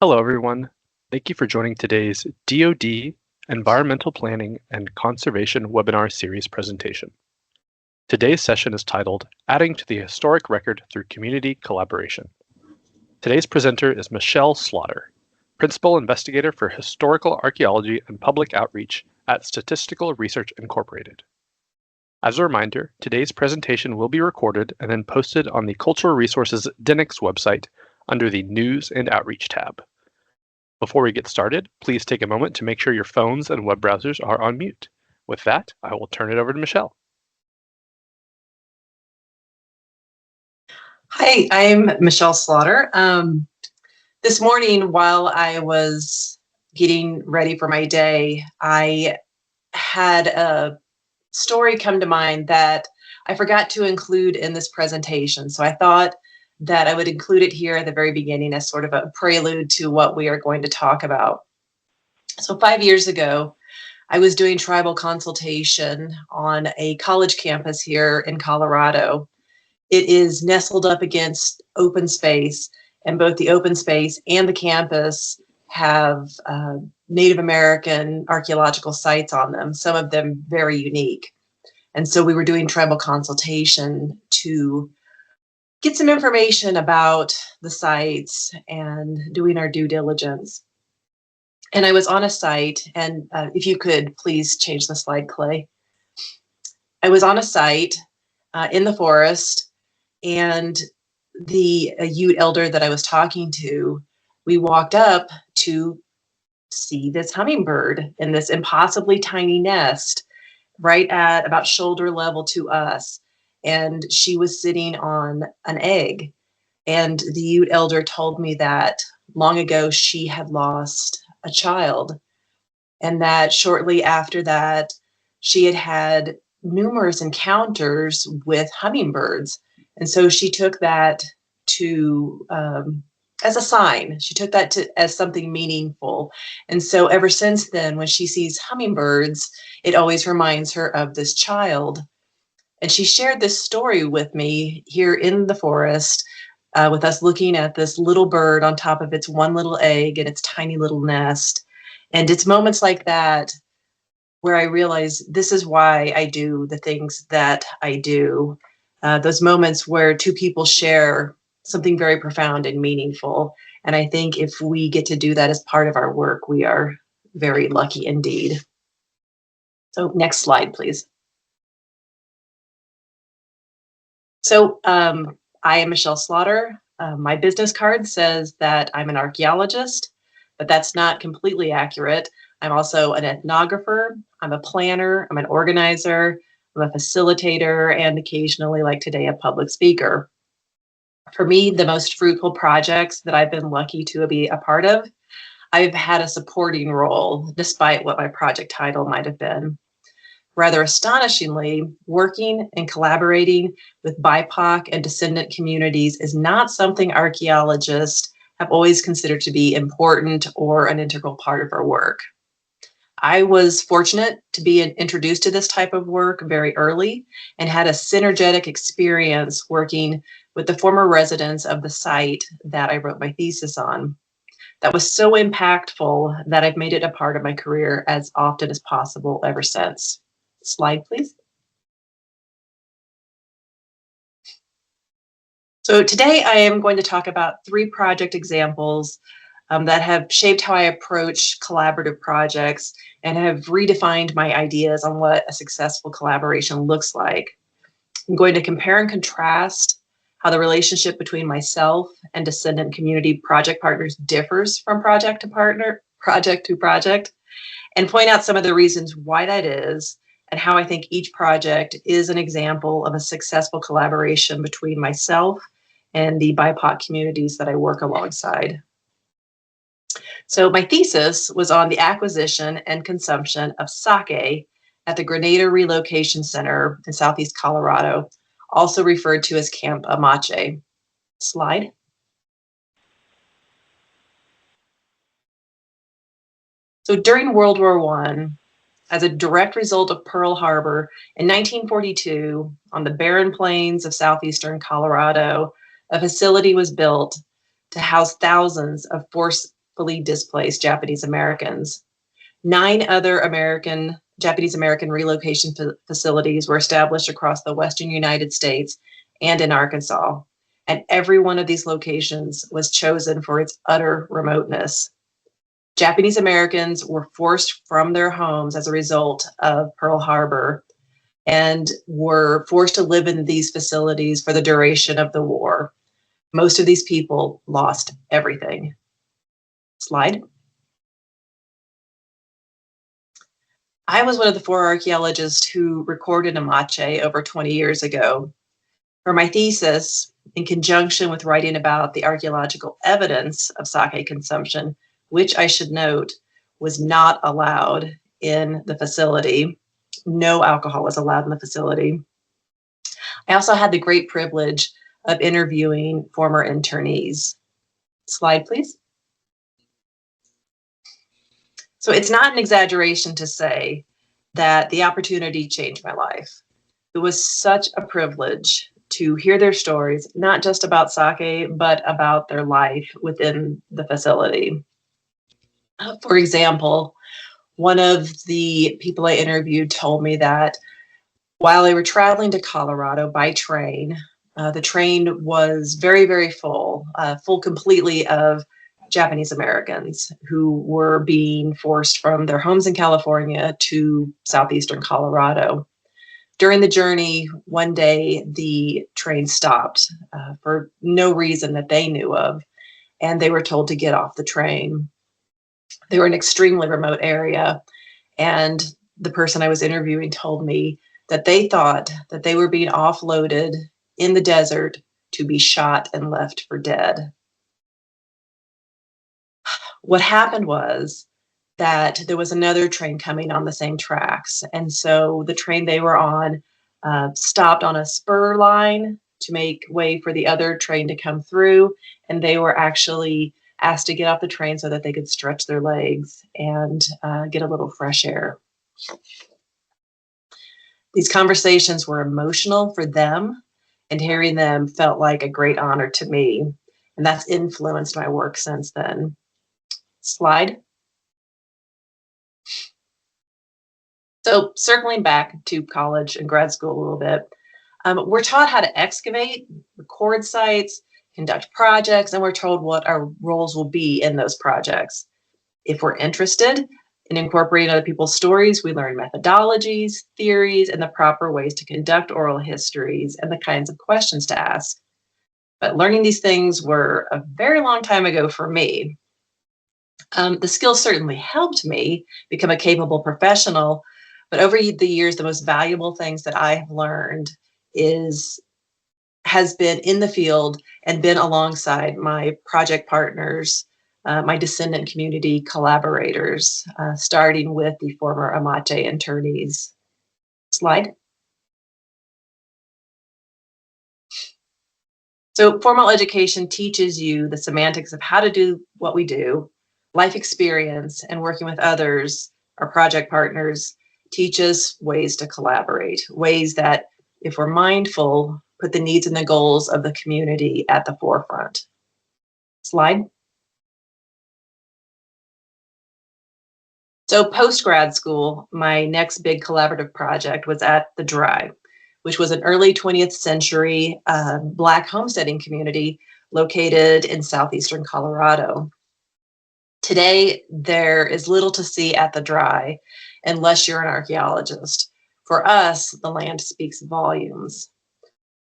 Hello, everyone. Thank you for joining today's DoD Environmental Planning and Conservation webinar series presentation. Today's session is titled Adding to the Historic Record Through Community Collaboration. Today's presenter is Michelle Slaughter, Principal Investigator for Historical Archaeology and Public Outreach at Statistical Research Inc. As a reminder, today's presentation will be recorded and then posted on the Cultural Resources DNX website under the News and Outreach tab. Before we get started, please take a moment to make sure your phones and web browsers are on mute. With that, I will turn it over to Michelle. Hi, I'm Michelle Slaughter. This morning, while I was getting ready for my day, I had a story come to mind that I forgot to include in this presentation. So I thought that I would include it here at the very beginning as sort of a prelude to what we are going to talk about. So 5 years ago, I was doing tribal consultation on a college campus here in Colorado. It is nestled up against open space, and both the open space and the campus have Native American archaeological sites on them, some of them very unique. And so we were doing tribal consultation to get some information about the sites and doing our due diligence. And I was on a site, and if you could please change the slide, Clay. I was on a site in the forest, and the Ute elder that I was talking to, we walked up to see this hummingbird in this impossibly tiny nest right at about shoulder level to us. And she was sitting on an egg. And the Ute elder told me that long ago she had lost a child, and that shortly after that she had had numerous encounters with hummingbirds. And so she took that to as a sign. She took that as something meaningful. And so ever since then, when she sees hummingbirds, it always reminds her of this child. And she shared this story with me here in the forest, with us looking at this little bird on top of its one little egg and its tiny little nest. And it's moments like that where I realize this is why I do the things that I do. Those moments where two people share something very profound and meaningful. And I think if we get to do that as part of our work, we are very lucky indeed. So next slide, please. So I am Michelle Slaughter. My business card says that I'm an archaeologist, but that's not completely accurate. I'm also an ethnographer, I'm a planner, I'm an organizer, I'm a facilitator, and occasionally, like today, a public speaker. For me, the most fruitful projects that I've been lucky to be a part of, I've had a supporting role, despite what my project title might have been. Rather astonishingly, working and collaborating with BIPOC and descendant communities is not something archaeologists have always considered to be important or an integral part of our work. I was fortunate to be introduced to this type of work very early and had a synergetic experience working with the former residents of the site that I wrote my thesis on. That was so impactful that I've made it a part of my career as often as possible ever since. Slide, please. So today I am going to talk about 3 project examples that have shaped how I approach collaborative projects and have redefined my ideas on what a successful collaboration looks like. I'm going to compare and contrast how the relationship between myself and descendant community project partners differs from project to project, and point out some of the reasons why that is, and how I think each project is an example of a successful collaboration between myself and the BIPOC communities that I work alongside. So my thesis was on the acquisition and consumption of sake at the Grenada Relocation Center in Southeast Colorado, also referred to as Camp Amache. Slide. So during World War I, as a direct result of Pearl Harbor, in 1942, on the barren plains of southeastern Colorado, a facility was built to house thousands of forcefully displaced Japanese Americans. 9 other Japanese American relocation facilities were established across the western United States and in Arkansas. And every one of these locations was chosen for its utter remoteness. Japanese Americans were forced from their homes as a result of Pearl Harbor and were forced to live in these facilities for the duration of the war. Most of these people lost everything. Slide. I was one of the 4 archaeologists who recorded Amache over 20 years ago. For my thesis, in conjunction with writing about the archaeological evidence of sake consumption, which I should note was not allowed in the facility. No alcohol was allowed in the facility. I also had the great privilege of interviewing former internees. Slide, please. So it's not an exaggeration to say that the opportunity changed my life. It was such a privilege to hear their stories, not just about sake, but about their life within the facility. For example, one of the people I interviewed told me that while they were traveling to Colorado by train, the train was very, very full completely of Japanese Americans who were being forced from their homes in California to southeastern Colorado. During the journey, one day the train stopped for no reason that they knew of, and they were told to get off the train. They were in an extremely remote area, and the person I was interviewing told me that they thought that they were being offloaded in the desert to be shot and left for dead. What happened was that there was another train coming on the same tracks, and so the train they were on stopped on a spur line to make way for the other train to come through, and they were actually asked to get off the train so that they could stretch their legs and get a little fresh air. These conversations were emotional for them, and hearing them felt like a great honor to me, and that's influenced my work since then. Slide. So circling back to college and grad school a little bit, we're taught how to excavate, record sites, conduct projects, and we're told what our roles will be in those projects. If we're interested in incorporating other people's stories, we learn methodologies, theories, and the proper ways to conduct oral histories and the kinds of questions to ask. But learning these things were a very long time ago for me. The skills certainly helped me become a capable professional, but over the years, the most valuable things that I have learned has been in the field and been alongside my project partners, my descendant community collaborators, starting with the former Amache internees. Slide. So formal education teaches you the semantics of how to do what we do. Life experience and working with others, our project partners, teach us ways to collaborate, ways that, if we're mindful, put the needs and the goals of the community at the forefront. Slide. So post-grad school, my next big collaborative project was at The Dry, which was an early 20th century Black homesteading community located in southeastern Colorado. Today, there is little to see at The Dry unless you're an archaeologist. For us, the land speaks volumes.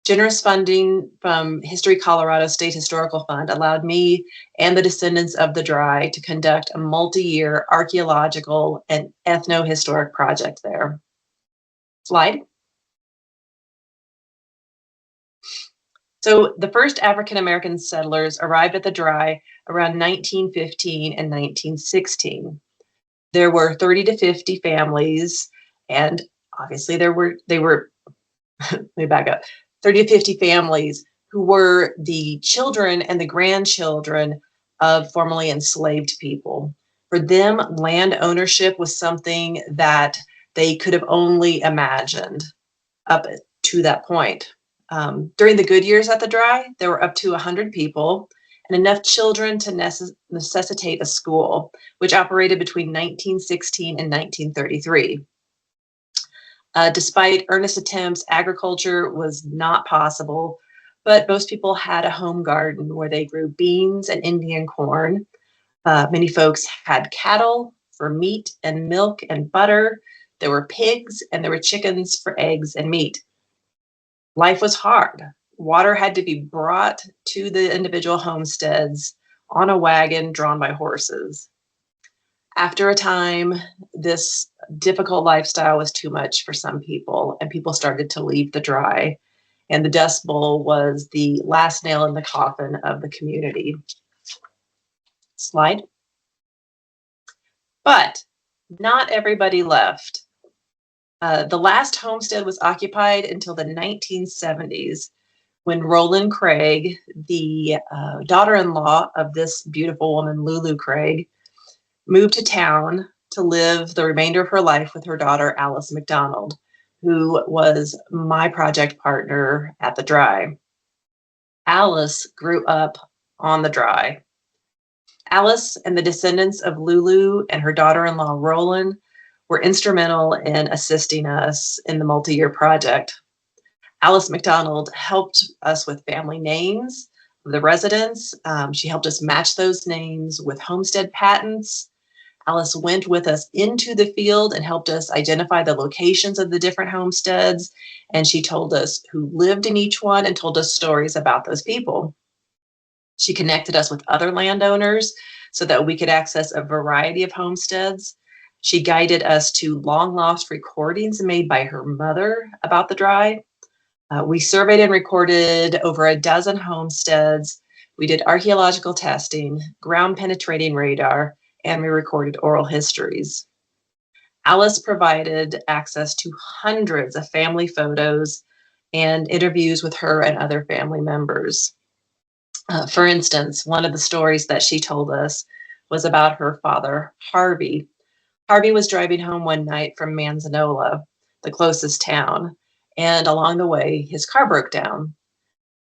Generous funding from History Colorado State Historical Fund allowed me and the descendants of The Dry to conduct a multi-year archaeological and ethno-historic project there. Slide. So the first African-American settlers arrived at The Dry around 1915 and 1916. There were 30 to 50 families, and obviously they were, let me back up, 30 to 50 families who were the children and the grandchildren of formerly enslaved people. For them, land ownership was something that they could have only imagined up to that point. During the good years at The Dry, there were up to 100 people, and enough children to necessitate a school, which operated between 1916 and 1933. Despite earnest attempts, agriculture was not possible, but most people had a home garden where they grew beans and Indian corn. Many folks had cattle for meat and milk and butter. There were pigs and there were chickens for eggs and meat. Life was hard. Water had to be brought to the individual homesteads on a wagon drawn by horses. After a time, this difficult lifestyle was too much for some people, and people started to leave the dry. And the Dust Bowl was the last nail in the coffin of the community. Slide. But not everybody left. The last homestead was occupied until the 1970s, when Roland Craig, the daughter-in-law of this beautiful woman, Lulu Craig, moved to town to live the remainder of her life with her daughter, Alice McDonald, who was my project partner at the Dry. Alice grew up on the Dry. Alice and the descendants of Lulu and her daughter-in-law, Roland, were instrumental in assisting us in the multi-year project. Alice McDonald helped us with family names of the residents. She helped us match those names with homestead patents. Alice went with us into the field and helped us identify the locations of the different homesteads. And she told us who lived in each one and told us stories about those people. She connected us with other landowners so that we could access a variety of homesteads. She guided us to long lost recordings made by her mother about the Dry. We surveyed and recorded over a dozen homesteads. We did archaeological testing, ground penetrating radar, and we recorded oral histories. Alice provided access to hundreds of family photos and interviews with her and other family members. For instance, one of the stories that she told us was about her father, Harvey. Harvey was driving home one night from Manzanola, the closest town, and along the way, his car broke down.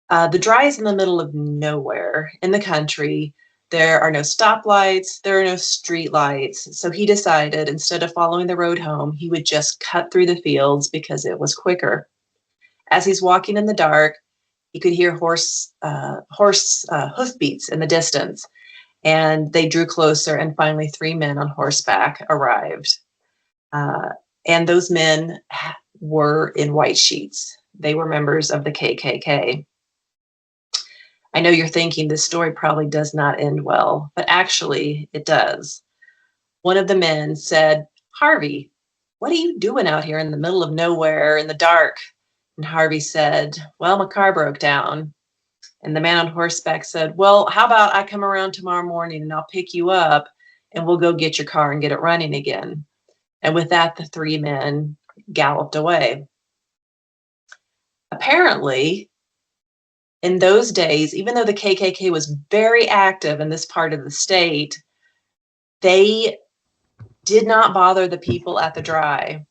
The Dry is in the middle of nowhere in the country. There are no stoplights, there are no street lights. So he decided instead of following the road home, he would just cut through the fields because it was quicker. As he's walking in the dark, he could hear horse hoofbeats in the distance, and they drew closer, and finally 3 men on horseback arrived. And those men were in white sheets. They were members of the KKK. I know you're thinking this story probably does not end well, but actually it does. One of the men said, "Harvey, what are you doing out here in the middle of nowhere in the dark?" And Harvey said, "Well, my car broke down." And the man on horseback said, "Well, how about I come around tomorrow morning and I'll pick you up and we'll go get your car and get it running again." And with that, the 3 men galloped away. Apparently, in those days, even though the KKK was very active in this part of the state, they did not bother the people at the Dry.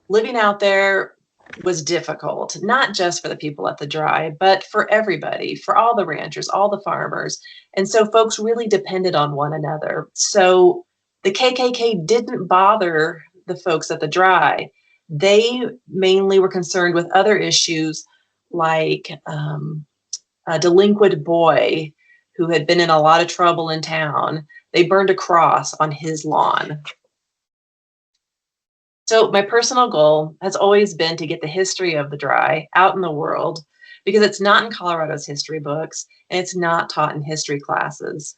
Living out there was difficult, not just for the people at the Dry, but for everybody, for all the ranchers, all the farmers. And so folks really depended on one another. So the KKK didn't bother the folks at the Dry. They mainly were concerned with other issues like a delinquent boy who had been in a lot of trouble in town. They burned a cross on his lawn. So my personal goal has always been to get the history of the Dry out in the world, because it's not in Colorado's history books and it's not taught in history classes.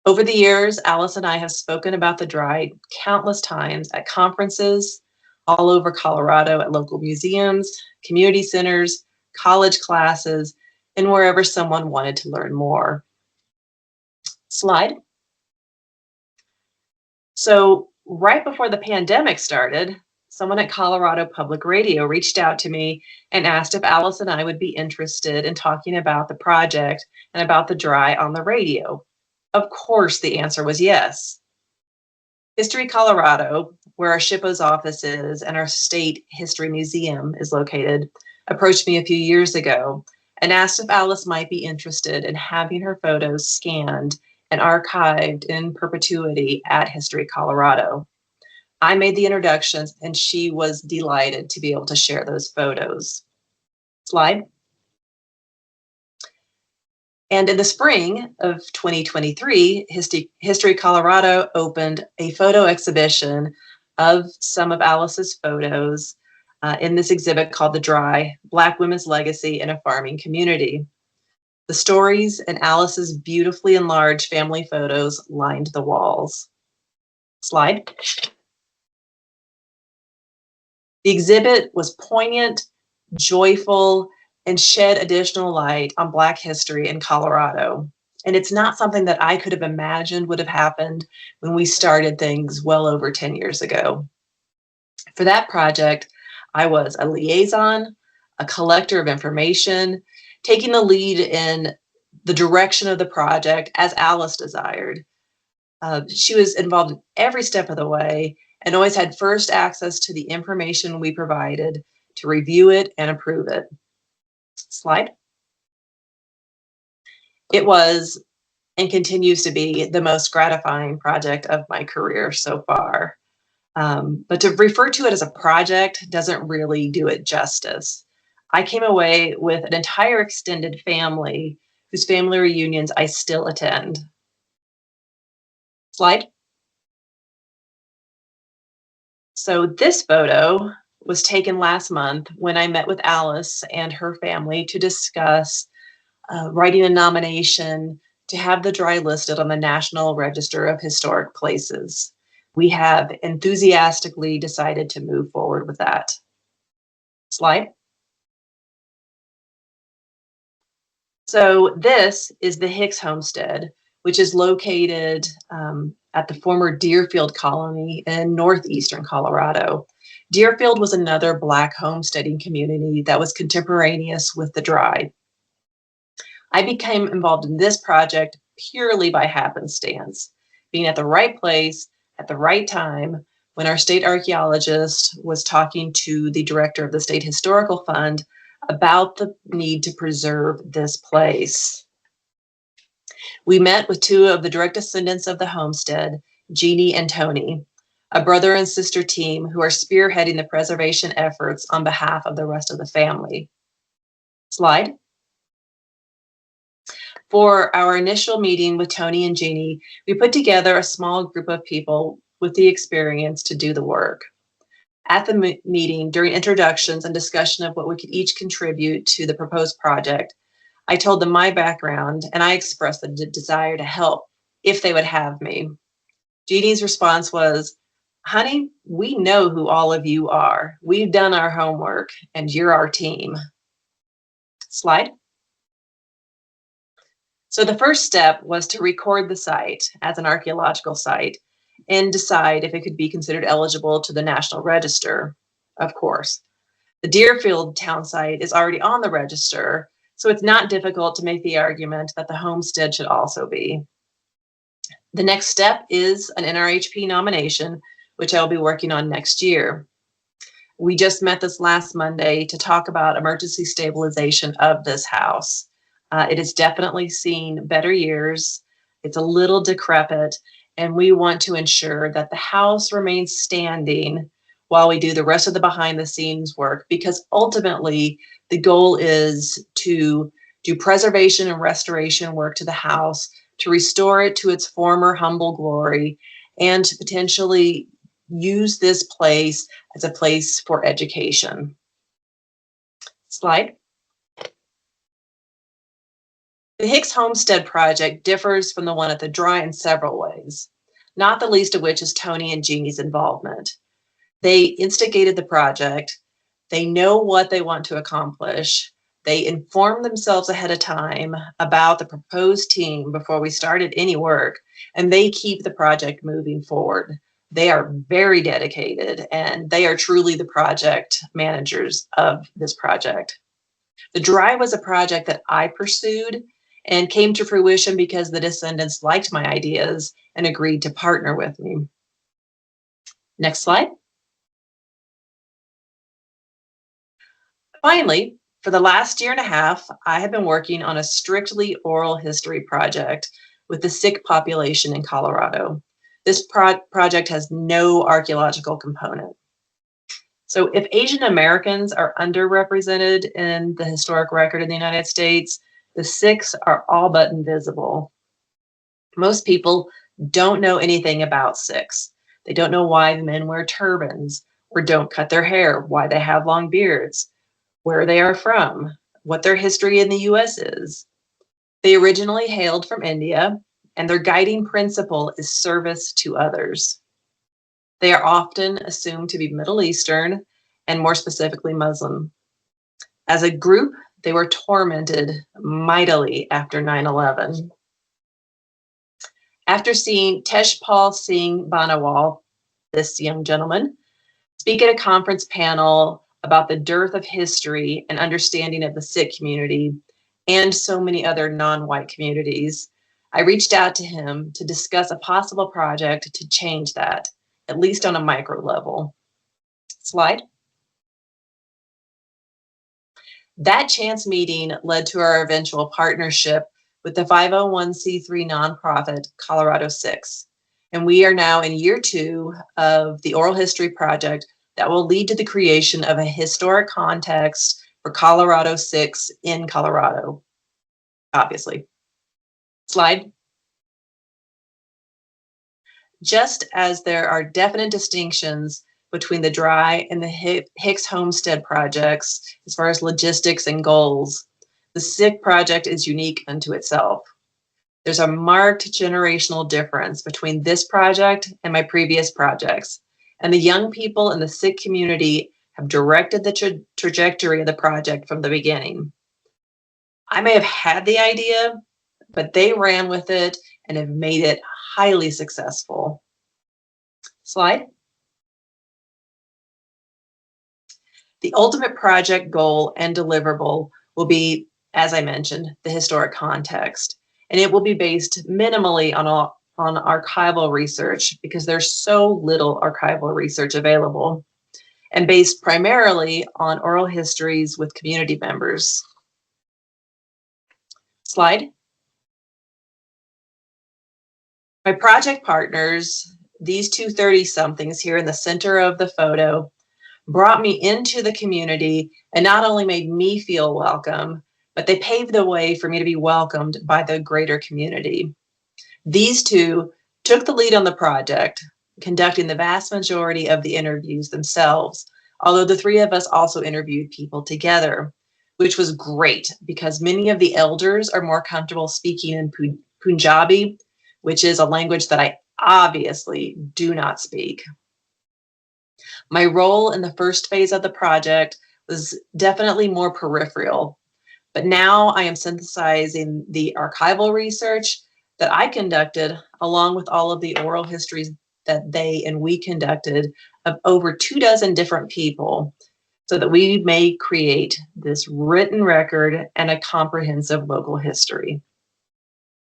Over the years, Alice and I have spoken about the Dry countless times at conferences all over Colorado, at local museums, community centers, college classes, and wherever someone wanted to learn more. Slide. So right before the pandemic started, someone at Colorado Public Radio reached out to me and asked if Alice and I would be interested in talking about the project and about the Dry on the radio. Of course, the answer was yes. History Colorado, where our SHPO's office is and our State History Museum is located, approached me a few years ago and asked if Alice might be interested in having her photos scanned and archived in perpetuity at History Colorado. I made the introductions, and she was delighted to be able to share those photos. Slide. And in the spring of 2023, History Colorado opened a photo exhibition of some of Alice's photos in this exhibit called The Dry, Black Women's Legacy in a Farming Community. The stories and Alice's beautifully enlarged family photos lined the walls. Slide. The exhibit was poignant, joyful, and shed additional light on Black history in Colorado. And it's not something that I could have imagined would have happened when we started things well over 10 years ago. For that project, I was a liaison, a collector of information, taking the lead in the direction of the project as Alice desired. She was involved in every step of the way and always had first access to the information we provided to review it and approve it. Slide. It was and continues to be the most gratifying project of my career so far. But to refer to it as a project doesn't really do it justice. I came away with an entire extended family whose family reunions I still attend. Slide. So this photo was taken last month when I met with Alice and her family to discuss writing a nomination to have the Dry listed on the National Register of Historic Places. We have enthusiastically decided to move forward with that. Slide. So this is the Hicks Homestead, which is located at the former Deerfield colony in northeastern Colorado. Deerfield was another Black homesteading community that was contemporaneous with the Dry. I became involved in this project purely by happenstance, being at the right place at the right time when our state archaeologist was talking to the director of the State Historical Fund about the need to preserve this place. We met with two of the direct descendants of the homestead, Jeannie and Tony, a brother and sister team who are spearheading the preservation efforts on behalf of the rest of the family. Slide. For our initial meeting with Tony and Jeannie, we put together a small group of people with the experience to do the work. At the meeting, during introductions and discussion of what we could each contribute to the proposed project, I told them my background and I expressed the desire to help if they would have me. Jeannie's response was, "Honey, we know who all of you are. We've done our homework and you're our team." Slide. So the first step was to record the site as an archaeological site and decide if it could be considered eligible to the National Register, of course. The Deerfield town site is already on the register, so it's not difficult to make the argument that the homestead should also be. The next step is an NRHP nomination, which I'll be working on next year. We just met this last Monday to talk about emergency stabilization of this house. It has definitely seen better years. It's a little decrepit, and we want to ensure that the house remains standing while we do the rest of the behind the scenes work, because ultimately the goal is to do preservation and restoration work to the house, to restore it to its former humble glory, and to potentially use this place as a place for education. Slide. The Hicks Homestead project differs from the one at the Dry in several ways, not the least of which is Tony and Jeannie's involvement. They instigated the project. They know what they want to accomplish. They informed themselves ahead of time about the proposed team before we started any work, and they keep the project moving forward. They are very dedicated, and they are truly the project managers of this project. The Dry was a project that I pursued and came to fruition because the descendants liked my ideas and agreed to partner with me. Next slide. Finally, For the last year and a half, I have been working on a strictly oral history project with the Sikh population in Colorado. This project has no archaeological component. So if Asian Americans are underrepresented in the historic record in the United States, the Sikhs are all but invisible. Most people don't know anything about Sikhs. They don't know why the men wear turbans or don't cut their hair, why they have long beards, where they are from, what their history in the US is. They originally hailed from India, and their guiding principle is service to others. They are often assumed to be Middle Eastern, and more specifically Muslim. As a group, they were tormented mightily after 9/11. After seeing Tejpal Singh Banawal, this young gentleman, speak at a conference panel about the dearth of history and understanding of the Sikh community and so many other non-white communities, I reached out to him to discuss a possible project to change that, at least on a micro level. Slide. That chance meeting led to our eventual partnership with the 501c3 nonprofit Colorado Sikhs. And we are now in year 2 of the oral history project that will lead to the creation of a historic context for Colorado Sikhs in Colorado, obviously. Slide. Just as there are definite distinctions between the Dry and the Hicks Homestead projects as far as logistics and goals, the Sikh project is unique unto itself. There's a marked generational difference between this project and my previous projects, and the young people in the Sikh community have directed the trajectory of the project from the beginning. I may have had the idea, but they ran with it and have made it highly successful. Slide. The ultimate project goal and deliverable will be, as I mentioned, the historic context, and it will be based minimally on archival research because there's so little archival research available, and based primarily on oral histories with community members. Slide. My project partners, these two 30-somethings here in the center of the photo, brought me into the community and not only made me feel welcome, but they paved the way for me to be welcomed by the greater community. These two took the lead on the project, conducting the vast majority of the interviews themselves, although the three of us also interviewed people together, which was great because many of the elders are more comfortable speaking in Punjabi, which is a language that I obviously do not speak. My role in the first phase of the project was definitely more peripheral, but now I am synthesizing the archival research that I conducted along with all of the oral histories that they and we conducted of over 24 different people so that we may create this written record and a comprehensive local history.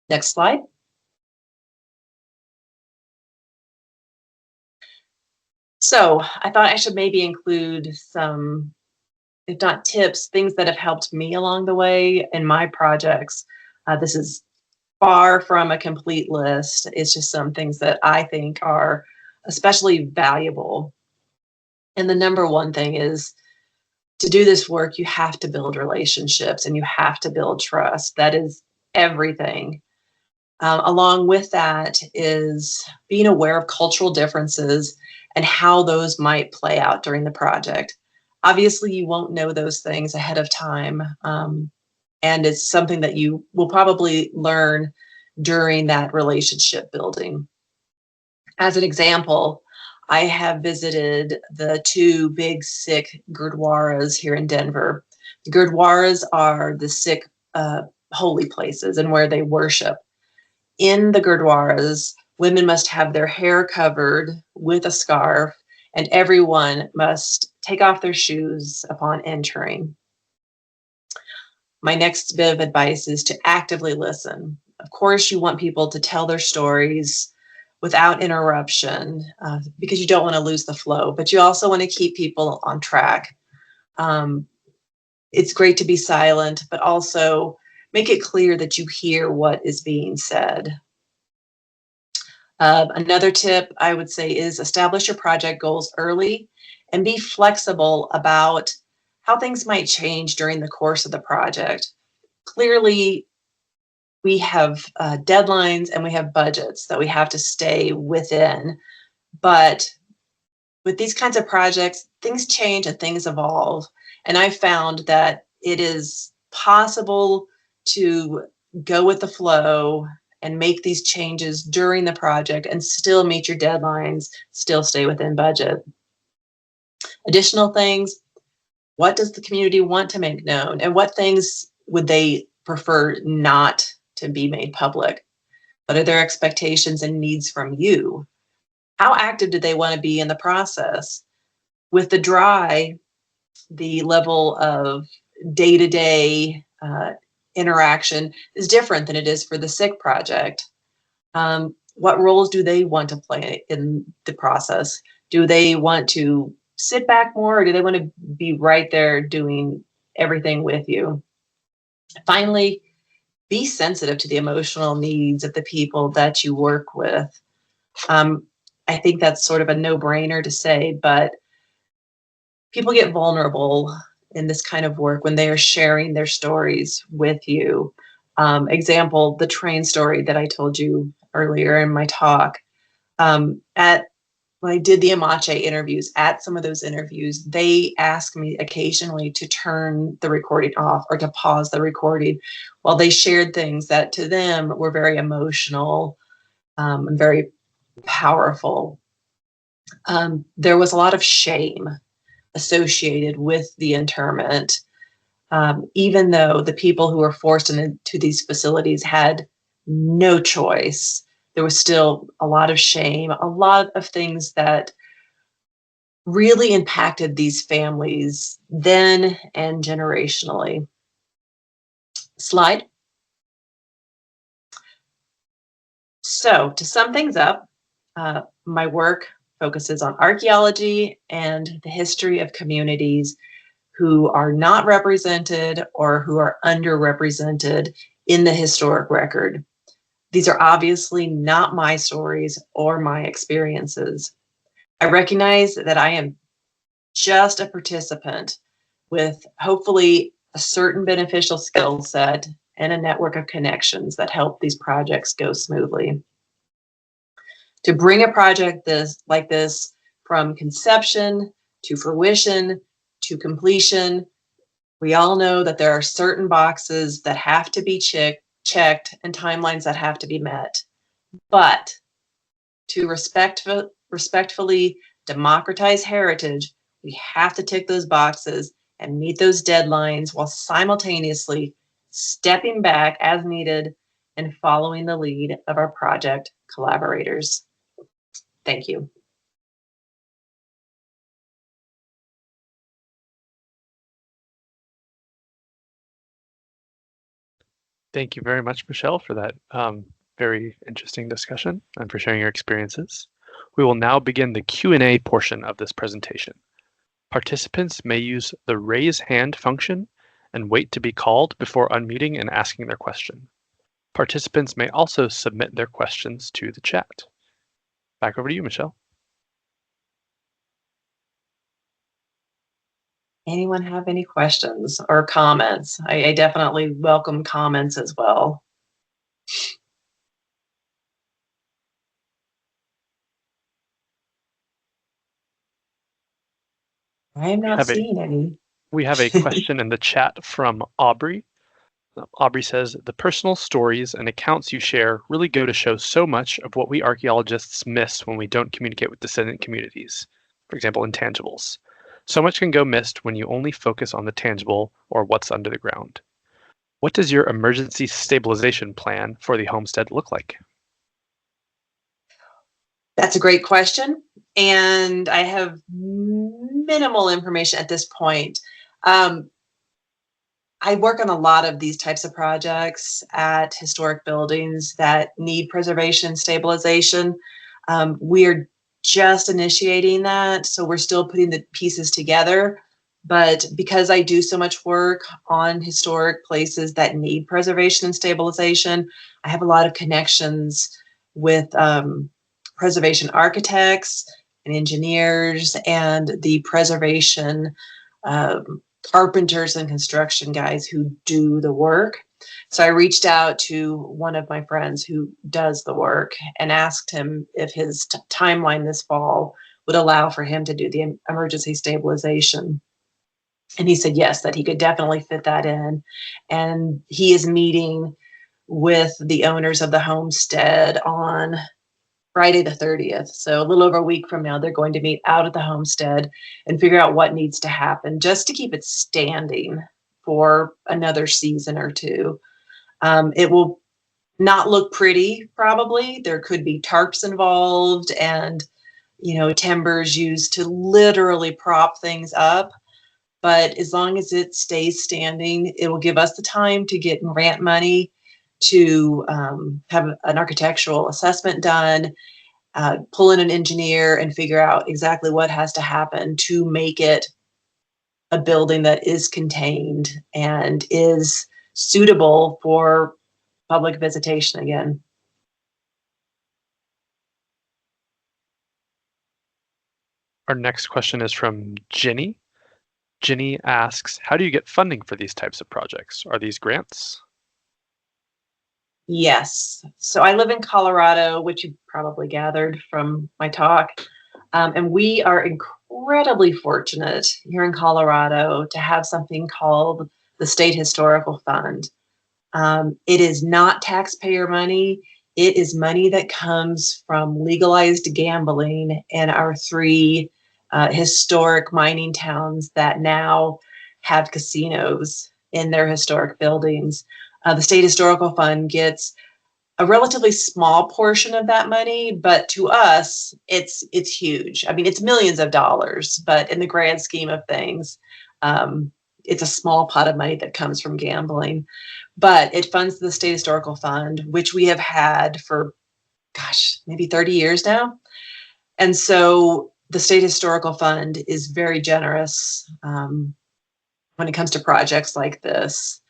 Next slide. So I thought I should maybe include some, if not tips, things that have helped me along the way in my projects. This is far from a complete list. It's just some things that I think are especially valuable. And the number one thing is to do this work, you have to build relationships and you have to build trust. That is everything. Along with that is being aware of cultural differences and how those might play out during the project. Obviously, you won't know those things ahead of time, and it's something that you will probably learn during that relationship building. As an example, I have visited the 2 big Sikh gurdwaras here in Denver. The gurdwaras are the Sikh holy places and where they worship. In the gurdwaras, women must have their hair covered with a scarf, and everyone must take off their shoes upon entering. My next bit of advice is to actively listen. Of course, you want people to tell their stories without interruption because you don't want to lose the flow, but you also want to keep people on track. it's great to be silent, but also make it clear that you hear what is being said. Another tip I would say is establish your project goals early and be flexible about how things might change during the course of the project. Clearly, we have deadlines and we have budgets that we have to stay within. But with these kinds of projects, things change and things evolve. And I found that it is possible to go with the flow and make these changes during the project and still meet your deadlines, still stay within budget. Additional things, what does the community want to make known? And what things would they prefer not to be made public? What are their expectations and needs from you? How active do they want to be in the process? With the dry, the level of day-to-day interaction is different than it is for the sick project. What roles do they want to play in the process? Do they want to sit back more, or do they want to be right there doing everything with you? Finally, be sensitive to the emotional needs of the people that you work with. I think that's sort of a no-brainer to say, but people get vulnerable in this kind of work when they are sharing their stories with you. Example, the train story that I told you earlier in my talk. When I did the Amache interviews, at some of those interviews, they asked me occasionally to turn the recording off or to pause the recording while they shared things that to them were very emotional and very powerful. There was a lot of shame associated with the internment, even though the people who were forced into these facilities had no choice. There was still a lot of shame, a lot of things that really impacted these families then and generationally. Slide. So to sum things up, my work focuses on archaeology and the history of communities who are not represented or who are underrepresented in the historic record. These are obviously not my stories or my experiences. I recognize that I am just a participant with hopefully a certain beneficial skill set and a network of connections that help these projects go smoothly. To bring a project like this from conception to fruition to completion, we all know that there are certain boxes that have to be checked and timelines that have to be met. But to respectfully democratize heritage, we have to tick those boxes and meet those deadlines while simultaneously stepping back as needed and following the lead of our project collaborators. Thank you. Thank you very much, Michelle, for that very interesting discussion and for sharing your experiences. We will now begin the Q&A portion of this presentation. Participants may use the raise hand function and wait to be called before unmuting and asking their question. Participants may also submit their questions to the chat. Back over to you, Michelle. Anyone have any questions or comments? I definitely welcome comments as well. I am not seeing any. We have a question in the chat from Aubrey. Aubrey says, the personal stories and accounts you share really go to show so much of what we archaeologists miss when we don't communicate with descendant communities, for example, intangibles. So much can go missed when you only focus on the tangible or what's under the ground. What does your emergency stabilization plan for the homestead look like? That's a great question, and I have minimal information at this point. I work on a lot of these types of projects at historic buildings that need preservation stabilization. We're just initiating that, so we're still putting the pieces together, But because I do so much work on historic places that need preservation and stabilization, I have a lot of connections with preservation architects and engineers and the preservation carpenters and construction guys who do the work. So I reached out to one of my friends who does the work and asked him if his timeline this fall would allow for him to do the emergency stabilization. And he said yes, that he could definitely fit that in. And he is meeting with the owners of the homestead on Friday the 30th. So a little over a week from now, they're going to meet out at the homestead and figure out what needs to happen just to keep it standing for another season or two. It will not look pretty, probably. There could be tarps involved and, timbers used to literally prop things up. But as long as it stays standing, it will give us the time to get grant money to have an architectural assessment done, pull in an engineer and figure out exactly what has to happen to make it a building that is contained and is suitable for public visitation again. Our next question is from Ginny. Ginny asks, how do you get funding for these types of projects? Are these grants? Yes. So I live in Colorado, which you probably gathered from my talk. And we are incredibly fortunate here in Colorado to have something called the State Historical Fund. It is not taxpayer money. It is money that comes from legalized gambling in our three historic mining towns that now have casinos in their historic buildings. The State Historical Fund gets a relatively small portion of that money, but to us, it's huge. I mean, it's millions of dollars, but in the grand scheme of things, it's a small pot of money that comes from gambling. But it funds the State Historical Fund, which we have had for, maybe 30 years now. And so the State Historical Fund is very generous when it comes to projects like this.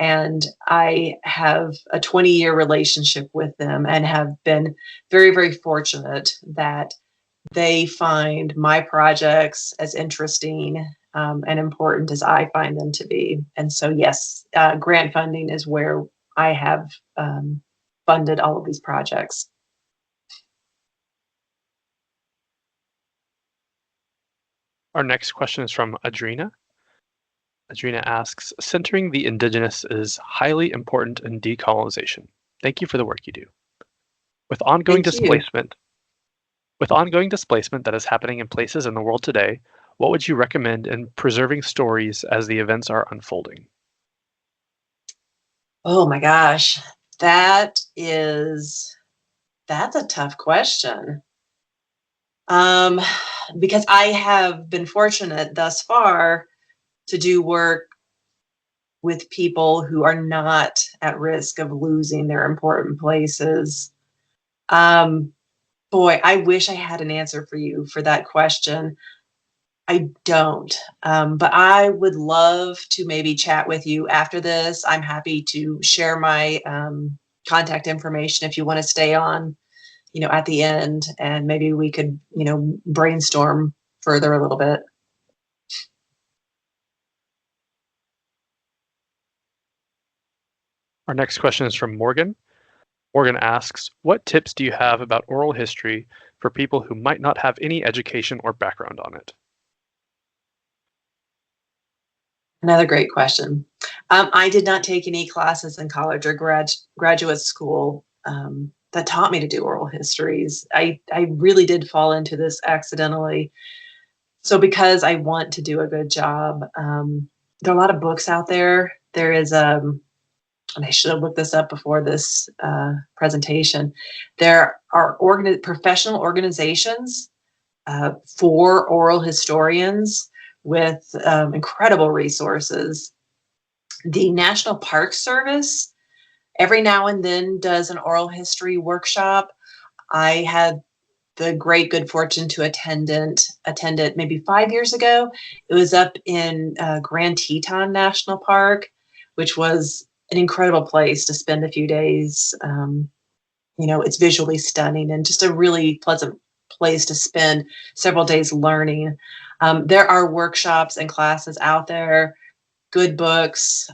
And I have a 20-year relationship with them and have been very, very fortunate that they find my projects as interesting and important as I find them to be. And so, yes, grant funding is where I have funded all of these projects. Our next question is from Adrina. Adrina asks, centering the indigenous is highly important in decolonization. Thank you for the work you do. With ongoing displacement that is happening in places in the world today, what would you recommend in preserving stories as the events are unfolding? Oh my gosh, that's a tough question. Because I have been fortunate thus far to do work with people who are not at risk of losing their important places. Boy, I wish I had an answer for you for that question. I don't, but I would love to maybe chat with you after this. I'm happy to share my contact information if you want to stay on, at the end, and maybe we could, brainstorm further a little bit. Our next question is from Morgan. Morgan asks, what tips do you have about oral history for people who might not have any education or background on it? Another great question. I did not take any classes in college or graduate school that taught me to do oral histories. I really did fall into this accidentally. So because I want to do a good job, there are a lot of books out there. There is, and I should have looked this up before this presentation, there are professional organizations for oral historians with incredible resources. The National Park Service every now and then does an oral history workshop. I had the great good fortune to attend it maybe 5 years ago. It was up in Grand Teton National Park, which was an incredible place to spend a few days. It's visually stunning and just a really pleasant place to spend several days learning. There are workshops and classes out there, good books.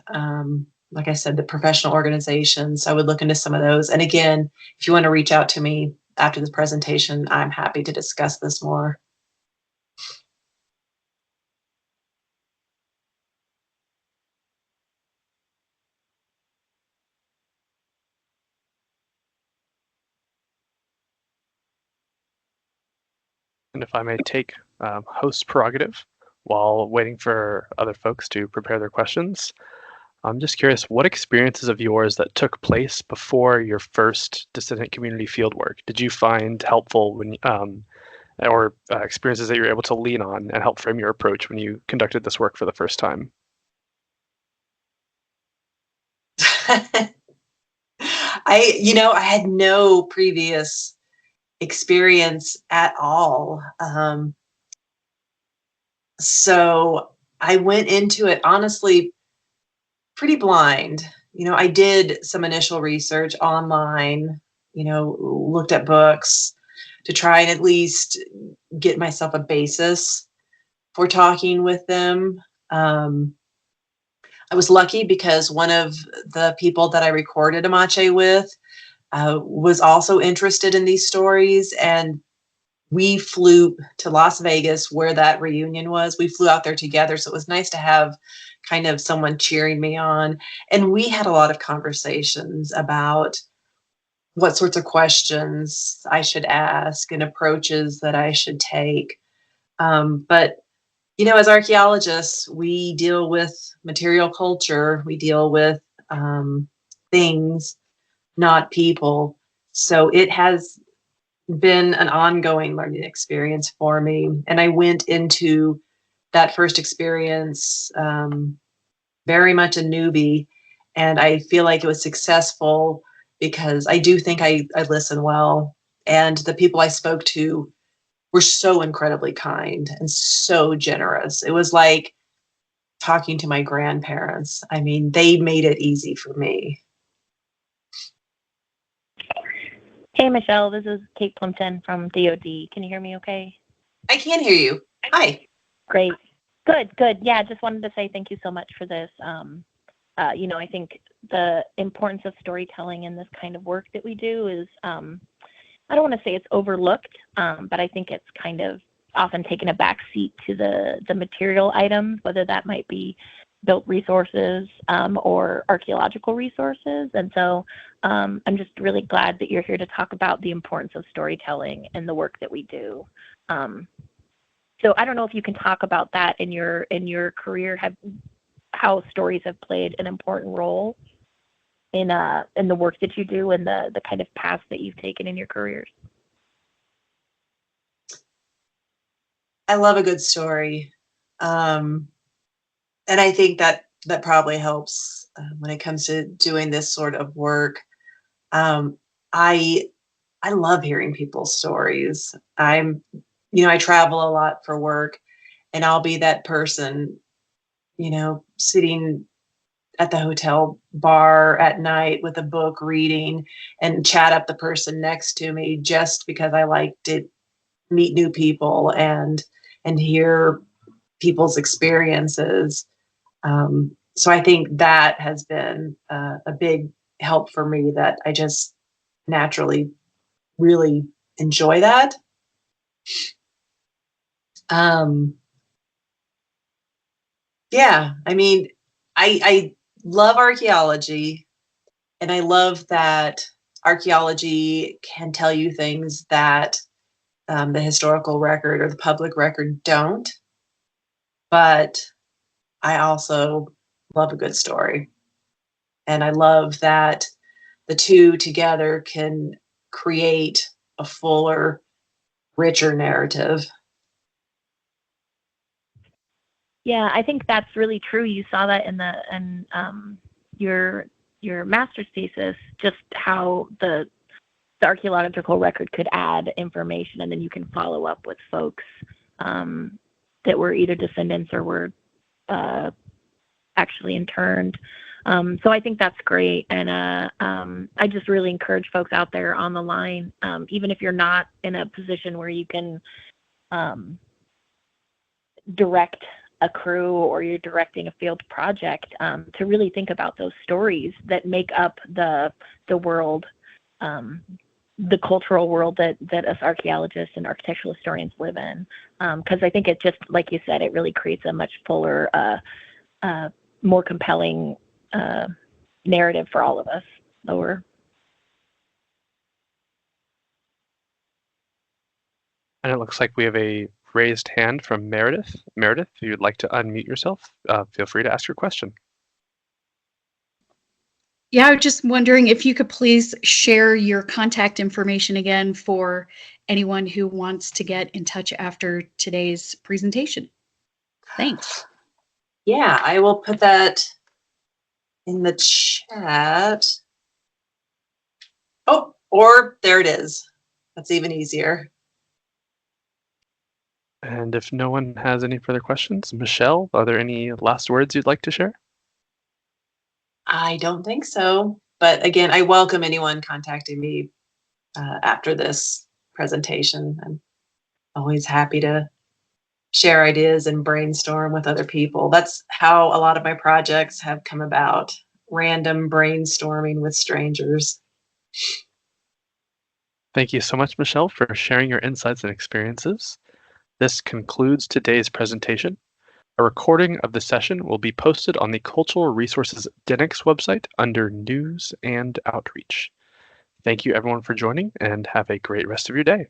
Like I said, the professional organizations, I would look into some of those. And again, if you want to reach out to me after this presentation, I'm happy to discuss this more. And if I may take host prerogative while waiting for other folks to prepare their questions, I'm just curious, what experiences of yours that took place before your first descendant community fieldwork did you find helpful when, or experiences that you're able to lean on and help frame your approach when you conducted this work for the first time? I had no previous experience at all. So I went into it honestly pretty blind. I did some initial research online, looked at books to try and at least get myself a basis for talking with them. I was lucky because one of the people that I recorded Amache with was also interested in these stories, and we flew to Las Vegas where that reunion was. We flew out there together, so it was nice to have kind of someone cheering me on. And we had a lot of conversations about what sorts of questions I should ask and approaches that I should take. But as archaeologists, we deal with material culture, we deal with things, not people. So it has been an ongoing learning experience for me. And I went into that first experience very much a newbie. And I feel like it was successful because I do think I listen well. And the people I spoke to were so incredibly kind and so generous. It was like talking to my grandparents. I mean, they made it easy for me. Hey, Michelle, this is Kate Plimpton from DOD. Can you hear me okay? I can hear you. Hi. Great. Good. Yeah, just wanted to say thank you so much for this. I think the importance of storytelling in this kind of work that we do is, I don't want to say it's overlooked, but I think it's kind of often taken a back seat to the material items, whether that might be built resources or archaeological resources. And so I'm just really glad that you're here to talk about the importance of storytelling and the work that we do. So I don't know if you can talk about that in your career, how stories have played an important role in the work that you do and the kind of paths that you've taken in your careers. I love a good story. And I think that probably helps when it comes to doing this sort of work. I love hearing people's stories. I travel a lot for work, and I'll be that person, sitting at the hotel bar at night with a book reading and chat up the person next to me just because I like to meet new people and hear people's experiences. So I think that has been a big help for me, that I just naturally really enjoy that. Yeah, I mean, I love archaeology, and I love that archaeology can tell you things that the historical record or the public record don't. But I also love a good story. And I love that the two together can create a fuller, richer narrative. Yeah, I think that's really true. You saw that in your master's thesis, just how the the archaeological record could add information, and then you can follow up with folks that were either descendants or were actually interned. So I think that's great. And I just really encourage folks out there on the line, even if you're not in a position where you can direct a crew or you're directing a field project, to really think about those stories that make up the world, the cultural world that us archaeologists and architectural historians live in. Because I think it just, like you said, it really creates a much fuller, more compelling narrative for all of us. And it looks like we have a raised hand from Meredith. Meredith, if you'd like to unmute yourself, feel free to ask your question. Yeah, I was just wondering if you could please share your contact information again for anyone who wants to get in touch after today's presentation. Thanks. Yeah, I will put that in the chat. Oh, or there it is. That's even easier. And if no one has any further questions, Michelle, are there any last words you'd like to share? I don't think so. But again, I welcome anyone contacting me after this presentation. I'm always happy to share ideas and brainstorm with other people. That's how a lot of my projects have come about. Random brainstorming with strangers. Thank you so much, Michelle, for sharing your insights and experiences. This concludes today's presentation. A recording of the session will be posted on the Cultural Resources Denix website under News and Outreach. Thank you everyone for joining, and have a great rest of your day.